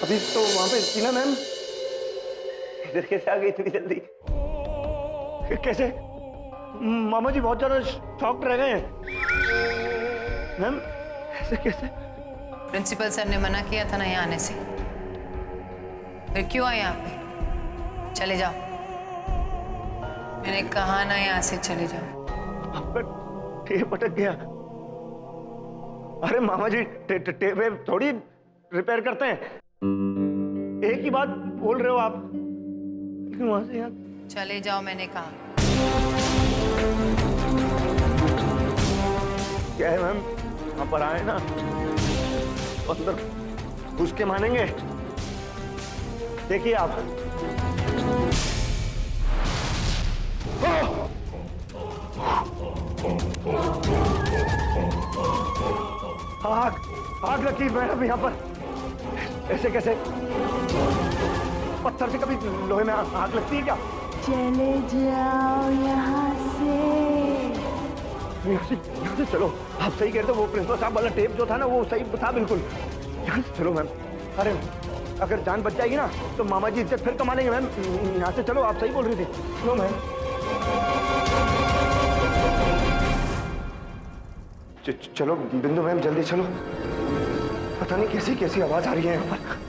अभी तो वहां पे थी ना मैम। इधर कैसे आ गई इतनी जल्दी? कैसे? मामा जी बहुत ज्यादा शॉक्ड रह गए हैं मैम। ऐसे कैसे? प्रिंसिपल सर ने मना किया था ना यहाँ आने से, फिर क्यों आए यहाँ पे? चले जाओ, मैंने कहा ना यहाँ से चले जाओ। आपका टेप अटक गया। अरे मामा जी टेप थोड़ी रिपेयर करते हैं, एक ही बात बोल रहे हो आप, लेकिन वहां से यहाँ। चले जाओ मैंने कहा। क्या है मैम, यहाँ पर आए ना अंदर घुस के मानेंगे। देखिए आप। आग आग लगी मैडम यहाँ पर। ऐसे कैसे? पत्थर से कभी लोहे में आग लगती है क्या? चले जाओ यहाँ से। यहाँ से चलो। आप सही कहते हो, वो प्रिंसिपल साहब वाला टेप जो था ना वो सही था बिल्कुल। यहाँ से चलो मैम। अरे अगर जान बच जाएगी ना तो मामा जी इज्जत फिर कमा लेंगे मैम। यहाँ से चलो, आप सही बोल रही थी। चलो मैम। चलो बिंदु मैम जल्दी चलो। पता नहीं कैसी कैसी आवाज आ रही है यहाँ पर।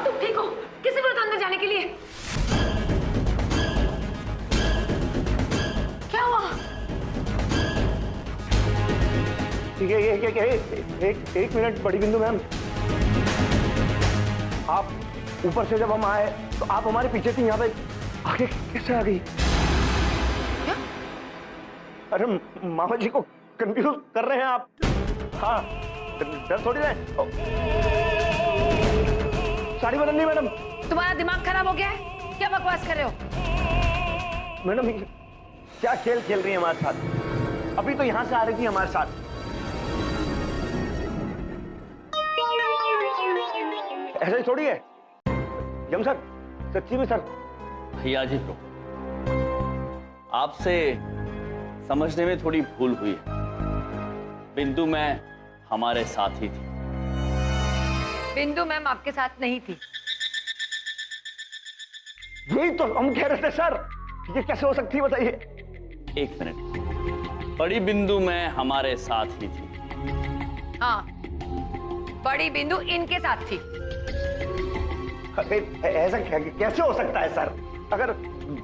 तुम ठीक हो? किसी बोला था अंदर जाने के लिए? क्या हुआ? ठीक है, एक मिनट बड़ी बिंदु मैम। आप ऊपर से जब हम आए तो आप हमारे पीछे थी, यहाँ पे आगे कैसे आ गई? क्या? अरे मामा जी को कंफ्यूज कर रहे हैं आप। हाँ, डर थोड़ी है। साड़ी बदलनी मैडम। तुम्हारा दिमाग खराब हो गया है? क्या बकवास कर रहे हो? मैडम क्या खेल खेल रही है हमारे साथ? अभी तो यहाँ से आ रही थी हमारे साथ। ऐसा ही थोड़ी है यम सर, सच्ची में सर। भैया जी ब्रो, आपसे समझने में थोड़ी भूल हुई है। बिंदु मैं हमारे साथ ही थी। बिंदु मैम आपके साथ नहीं थी। यही तो हम कह रहे थे सर, ये कैसे हो सकती है बताइए। एक मिनट, बड़ी बिंदु मैं हमारे साथ ही थी। हाँ, बड़ी बिंदु इनके साथ थी। अरे ऐसा कैसे हो सकता है सर? अगर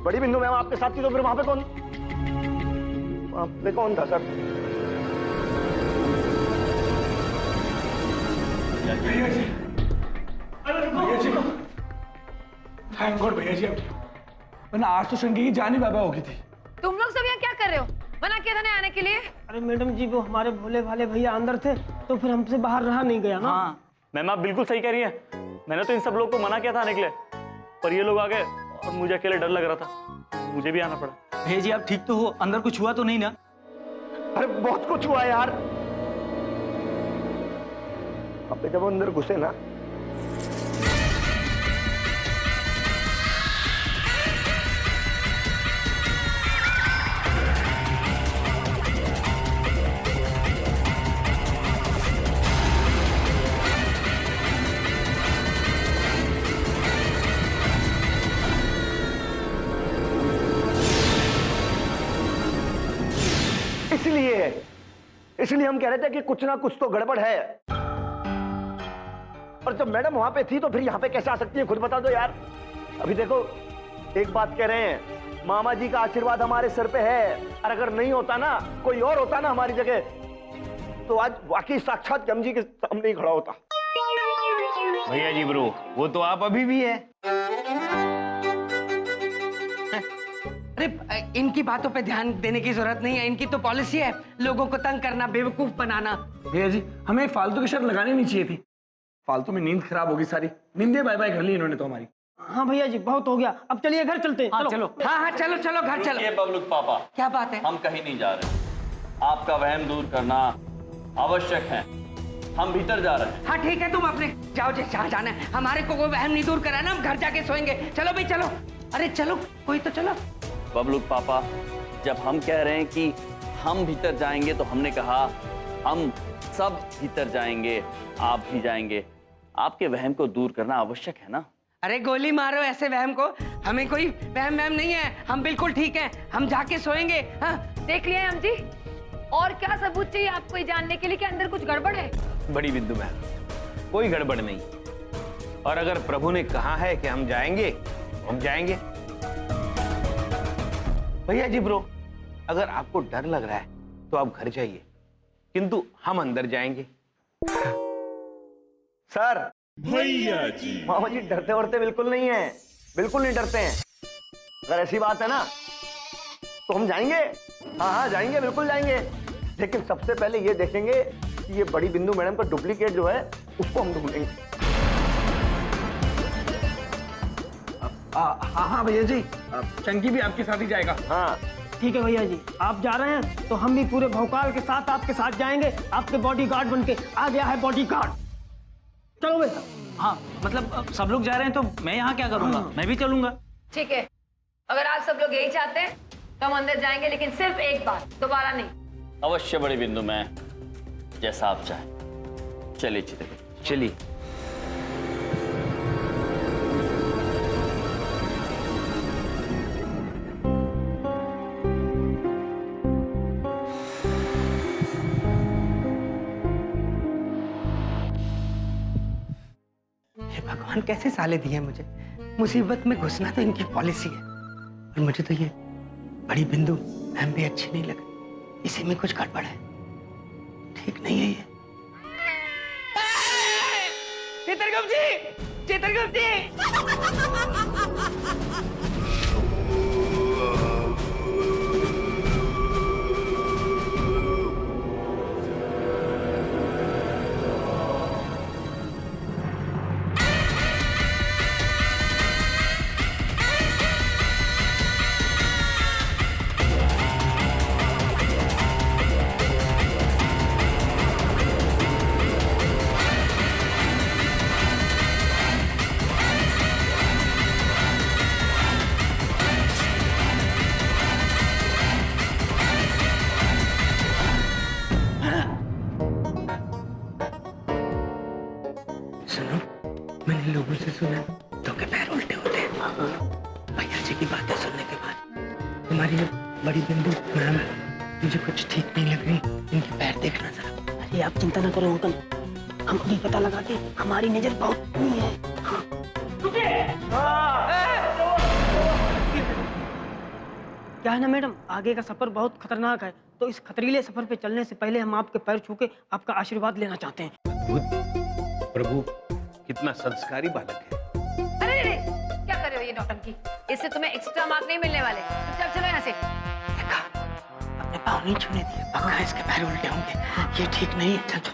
बड़ी बिंदु मैम आपके साथ थी तो फिर वहां पे कौन था सर? भैया जी, भैया जी, थैंक गॉड भैया जी, वरना आज तो शंकी की जान ही बाबा होगी थी। तुम लोग सब यहाँ क्या कर रहे हो? मना किया था ना आने के लिए। अरे मैडम जी, वो हमारे भोले भाले भैया अंदर थे तो फिर हमसे बाहर रहा नहीं गया ना। हाँ मैम, आप बिल्कुल सही कह रही हैं। मैंने तो इन सब लोगों को मना किया था आने के लिए, पर ये लोग आ गए और मुझे अकेले डर लग रहा था, मुझे भी आना पड़ा। भैया जी आप ठीक तो हो? अंदर कुछ हुआ तो नहीं ना? अरे बहुत कुछ हुआ यार। अब जब अंदर घुसे ना, इसलिए हम कह रहे थे कि कुछ ना कुछ तो गड़बड़ है। और जब मैडम वहां पे थी तो फिर यहाँ पे कैसे आ सकती है, खुद बता दो यार। अभी देखो, एक बात कह रहे हैं, मामा जी का आशीर्वाद हमारे सर पे है, और अगर नहीं होता ना, कोई और होता ना हमारी जगह, तो आज वाकई साक्षात यम जी के सामने ही खड़ा होता। भैया जी ब्रो, वो तो आप अभी भी है। अरे इनकी बातों पे ध्यान देने की जरूरत नहीं है, इनकी तो पॉलिसी है लोगों को तंग करना, बेवकूफ बनाना। भैया जी, हमें फालतू की शर्त लगानी नहीं चाहिए थी। फालतू में नींद खराब होगी सारी। नींदे बाय बाय कर ली इन्होंने तो हमारी। हाँ भैया जी, बहुत हो गया, अब चलिए घर चलते हैं। चलो हाँ चलो चलो घर चलो। ये बबलू पापा, क्या बात है? हम कहीं नहीं जा रहे, आपका वहम दूर करना आवश्यक है। हम भीतर जा रहे हैं। हाँ ठीक है, तुम अपने जाओ जहाँ जाना है, हमारे को कोई वहम नहीं दूर करा ना, हम घर जाके सोएंगे। चलो भाई चलो, अरे चलो कोई तो चलो। बबलू पापा, जब हम कह रहे हैं कि हम भीतर जाएंगे तो हमने कहा हम सब भीतर जाएंगे, आप भी जाएंगे। आपके वहम को दूर करना आवश्यक है ना। अरे गोली मारो ऐसे वहम को, हमें कोई वहम नहीं है, हम बिल्कुल ठीक हैं, हम जाके सोएंगे। हाँ देख लिया है हम जी, और क्या सबूत चाहिए आपको ये जानने के लिए कि अंदर कुछ गड़बड़ है? बड़ी बिंदु बहन, कोई गड़बड़ नहीं, और अगर प्रभु ने कहा है कि हम जाएंगे तो हम जाएंगे। भैया जी ब्रो, अगर आपको डर लग रहा है तो आप घर जाइए, किंतु हम अंदर जाएंगे। सर भैया जी, मामा जी डरते वरते बिल्कुल नहीं है, बिल्कुल नहीं डरते हैं। अगर ऐसी बात है ना तो हम जाएंगे, हाँ जाएंगे, बिल्कुल जाएंगे। लेकिन सबसे पहले ये देखेंगे कि ये बड़ी बिंदु मैडम का डुप्लीकेट जो है उसको हम ढूंढेंगे। हाँ भैया जी, चंकी भी आपके साथ ही जाएगा। हाँ ठीक है भैया जी, आप जा रहे हैं तो हम भी पूरे भौकाल के साथ आपके साथ जाएंगे, आपके बॉडीगार्ड बनके। आ गया है बॉडीगार्ड। चलो बेटा। हाँ मतलब सब लोग जा रहे हैं तो मैं यहाँ क्या करूँगा? मैं भी चलूंगा। ठीक है, अगर आप सब लोग यही चाहते हैं तो हम अंदर जाएंगे, लेकिन सिर्फ एक बार, दोबारा नहीं। अवश्य बड़ी बिंदु, मैं जैसा आप चाहें। चलिए चित्रगुप्त, चलिए। हे भगवान, कैसे साले दिए मुझे, मुसीबत में घुसना तो इनकी पॉलिसी है। और मुझे तो ये बड़ी बिंदु हम भी अच्छी नहीं लगी, इसी में कुछ गड़बड़ है, ठीक नहीं है ये। चित्रगुप्त जी, चित्रगुप्त जी। सुनो, मैंने लोगों से सुना तो के पैर उल्टे होते हैं। भैया जी की बातें सुनने के बाद तुम्हारी ये बड़ी बिंदु मैम मुझे कुछ ठीक नहीं लग रही, इनके पैर देखना जरा। अरे आप चिंता ना करो अंकल, हम अभी पता लगा के, हमारी नजर बहुत नहीं है। क्या है ना मैडम, आगे का सफर बहुत खतरनाक है, तो इस खतरीले सफर पे चलने से पहले हम आपके पैर छू के आपका आशीर्वाद लेना चाहते हैं। प्रभु कितना संस्कारी बालक है। अरे अरे, क्या कर रहे हो ये नौटंकी? इससे तुम्हें एक्स्ट्रा मार्क नहीं मिलने वाले। चुपचाप चलो यहाँ से। देखा, अपने पाँव नहीं छूने दिए, पक्का इसके पैर उल्टे होंगे, ये ठीक नहीं है।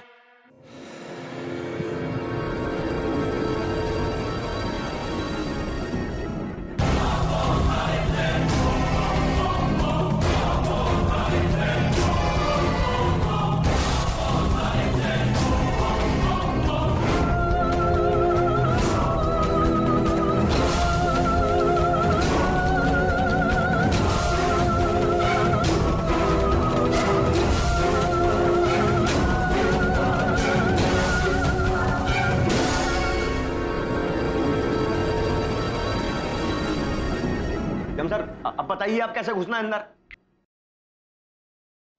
चल सर अब बताइए आप कैसे घुसना है अंदर?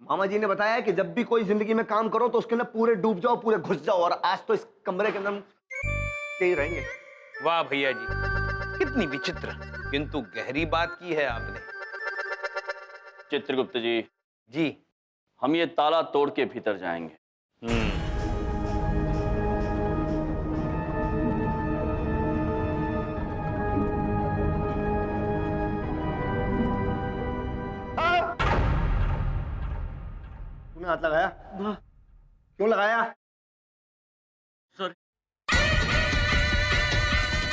मामा जी ने बताया कि जब भी कोई जिंदगी में काम करो तो उसके अंदर पूरे डूब जाओ, पूरे घुस जाओ, और आज तो इस कमरे के अंदर यही रहेंगे। वाह भैया जी, कितनी विचित्र किंतु गहरी बात की है आपने। चित्रगुप्त जी, जी हम ये ताला तोड़ के भीतर जाएंगे। तूने हाथ लगाया? क्यों लगाया?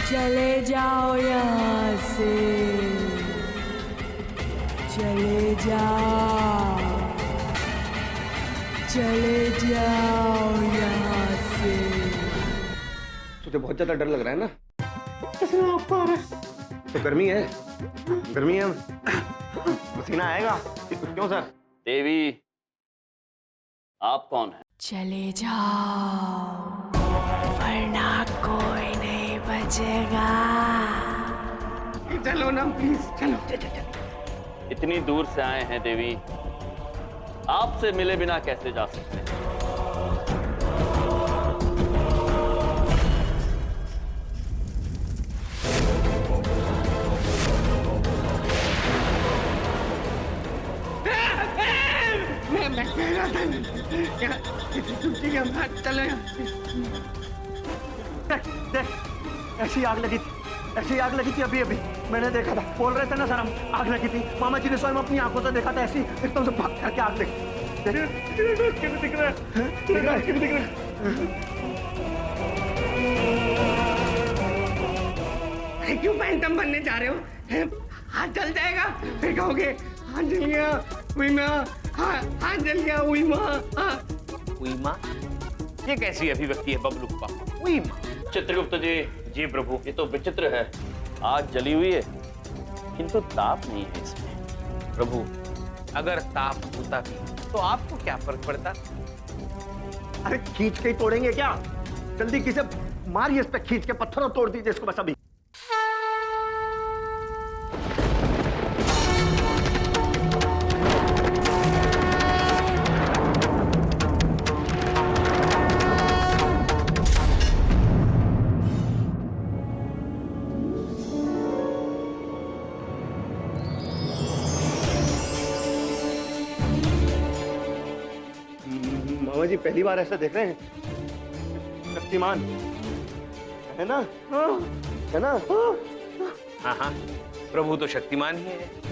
चले जाओ यहाँ से, चले जाओ, चले जाओ यहाँ मुझे बहुत ज्यादा डर लग रहा है ना। पसीना आपको आ रहा है। तो गर्मी है, गर्मी है, पसीना आएगा। क्यों सर? देवी, आप कौन है? चले जाओ वरना कोई नहीं बचेगा। चलो ना प्लीज, चलो। इतनी दूर से आए हैं देवी, आपसे मिले बिना कैसे जा सकते हैं? मैं कह रहा था चलो देख, ऐसी आग लगी थी, ऐसी आग लगी थी अभी अभी मैंने देखा था। बोल रहे थे ना सर, हम आग लगी थी। मामा जी ने स्वयं अपनी आंखों से देखा था। ऐसी एकदम से भाग करके आग लगी। दिख रहा है। क्यों पैंटम बनने जा रहे हो? हाथ जल जाएगा, फिर कहोगे हाथ जल गया, हुई माँ, हाथ जल गया, हुई माँ। हुई माँ? ये कैसी अभिव्यक्ति है बबलू पापा? हुई माँ? चित्रगुप्त जी। जी प्रभु। ये तो विचित्र है, आग जली हुई है किंतु ताप नहीं है इसमें। प्रभु, अगर ताप होता भी तो आपको क्या फर्क पड़ता? अरे खींच के ही तोड़ेंगे क्या? जल्दी किसे मारिए इस पे, खींच के पत्थरों तोड़ दीजिए इसको बस अभी। मामा जी पहली बार ऐसा देख रहे हैं? शक्तिमान है ना? है ना? हाँ हाँ, प्रभु तो शक्तिमान ही है।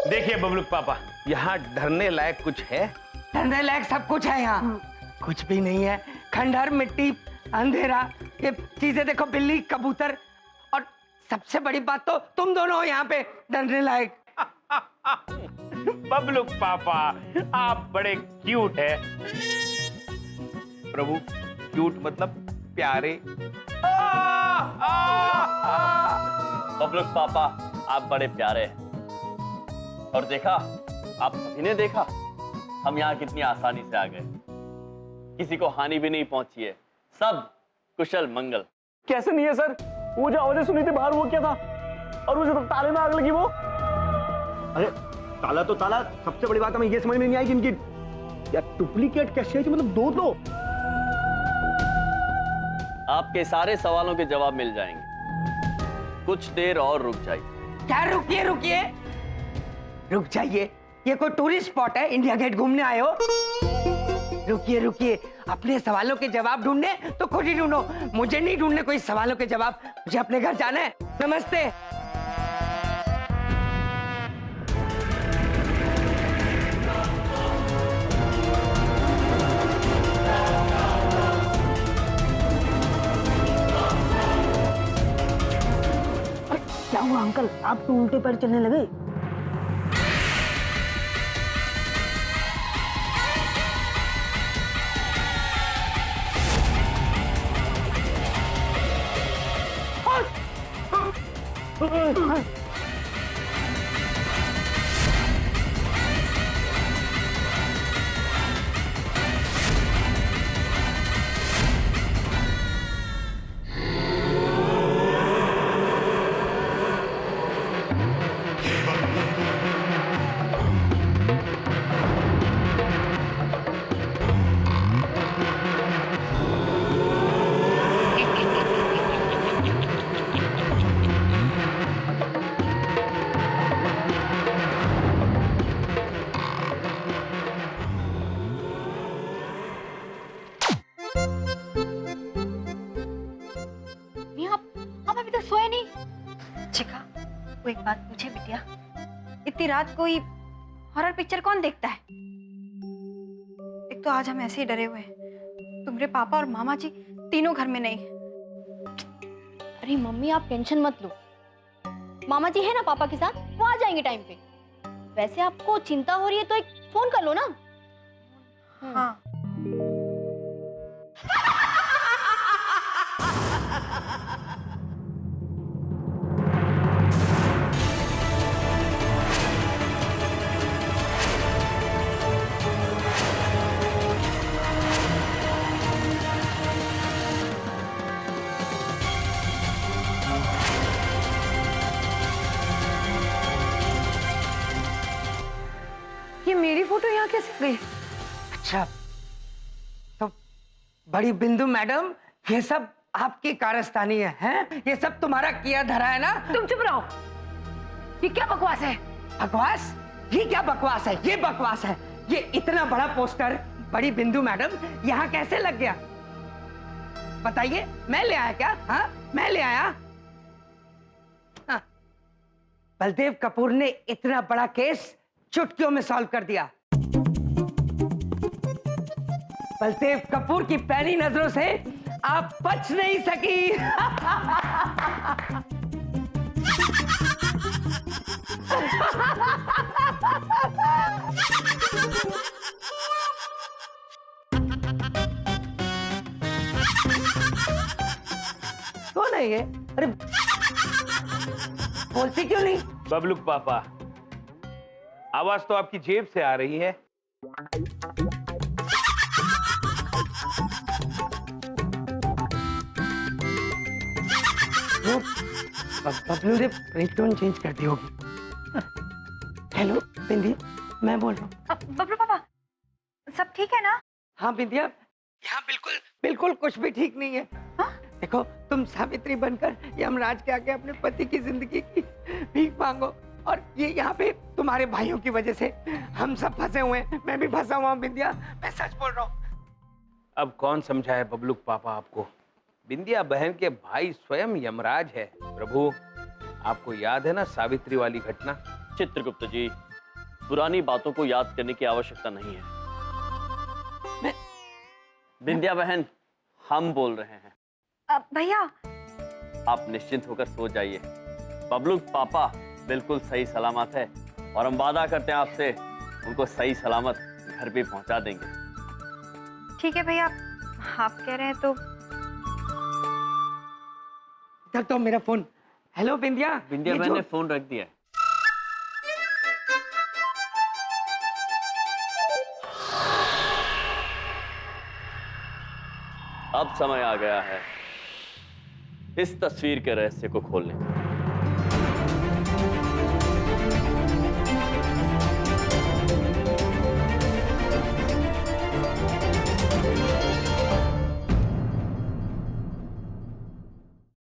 देखिए बबलू पापा, यहाँ डरने लायक कुछ है? डरने लायक सब कुछ है यहाँ। कुछ भी नहीं है। खंडहर, मिट्टी, अंधेरा, ये चीजें देखो, बिल्ली, कबूतर, और सबसे बड़ी बात तो तुम दोनों हो यहाँ पे डरने लायक। बबलू पापा, आप बड़े क्यूट है। प्रभु, क्यूट मतलब प्यारे। बबलू पापा, आप बड़े प्यारे हैं। और देखा, आप सभी ने देखा हम यहाँ कितनी आसानी से आ गए, किसी को हानि भी नहीं पहुंची है, सब कुशल मंगल। कैसे नहीं है सर? वो जो आवाजें सुनी थी बाहर, वो क्या था? और मुझे तो ताले में आग लगी वो। अरे ताला तो ताला, सबसे बड़ी बात हमें ये समझ में नहीं आई कि इनकी यार डुप्लीकेट कैसे है? मतलब दो तो। आपके सारे सवालों के जवाब मिल जाएंगे, कुछ देर और रुक जाइए। क्या रुकिए रुकिए? रुक जाइए, ये कोई टूरिस्ट स्पॉट है? इंडिया गेट घूमने आए हो? रुकिए रुकिए, अपने सवालों के जवाब ढूंढने तो खुद ही ढूंढो, मुझे नहीं ढूंढने कोई सवालों के जवाब। मुझे अपने घर जाना है। नमस्ते। अंकल आप तो उल्टे पैर चलने लगे। आप अभी तक सोए नहीं? चिका, वो एक बात पूछे बिटिया, इतनी रात कोई हॉरर पिक्चर कौन देखता है? एक तो आज हम ऐसे ही डरे हुए हैं, तुम्हारे पापा और मामा जी तीनों घर में नहीं। अरे मम्मी आप टेंशन मत लो, मामा जी है ना पापा के साथ, वो आ जाएंगे टाइम पे। वैसे आपको चिंता हो रही है तो एक फोन कर लो ना। हाँ। ये मेरी फोटो यहाँ कैसे गई? अच्छा, तो बड़ी बिंदु मैडम, ये सब आपकी कारस्तानी है, हैं? ये सब तुम्हारा किया धरा है ना? तुम चुप रहो। ये क्या बकवास है? बकवास? ये क्या बकवास है? ये बकवास है। ये इतना बड़ा पोस्टर बड़ी बिंदु मैडम यहाँ कैसे लग गया? बताइए, मैं ले आया क्या? हाँ, मैं ले आया। हाँ। बलदेव कपूर ने इतना बड़ा केस चुटकियों में सॉल्व कर दिया। बलदेव कपूर की पहली नजरों से आप बच नहीं सकी। कौन है ये? अरे बोलती क्यों नहीं? बबलू पापा, आवाज तो आपकी जेब से आ रही है। बबलू ने रिंगटोन चेंज कर दी होगी। हेलो बिंदी, मैं बोल रहा हूँ। बबलू पापा, सब ठीक है ना? हाँ बिंदिया, यहाँ बिल्कुल बिल्कुल कुछ भी ठीक नहीं है। हाँ? देखो, तुम सावित्री बनकर यमराज के आगे अपने पति की जिंदगी की भीख मांगो, और ये यहाँ पे तुम्हारे भाइयों की वजह से हम सब फंसे हुए हैं। मैं भी फंसा हुआ हूँ बिंदिया, मैं सच बोल रहा हूँ। अब कौन समझाए बबलू पापा आपको? बिंदिया बहन के भाई स्वयं यमराज है। प्रभु, आपको याद है ना सावित्री वाली घटना? चित्रगुप्त जी, पुरानी बातों को याद करने की आवश्यकता नहीं है। बिंदिया बहन, हम बोल रहे हैं। भैया, आप निश्चिंत होकर सो जाइए। बबलू पापा बिल्कुल सही सलामत है, और हम वादा करते हैं आपसे, उनको सही सलामत घर पे पहुंचा देंगे। ठीक है भैया, आप कह रहे हैं तो। इधर तो मेरा फोन। हेलो बिंदिया। बिंदिया बहन ने फोन रख दिया है। अब समय आ गया है इस तस्वीर के रहस्य को खोलने का।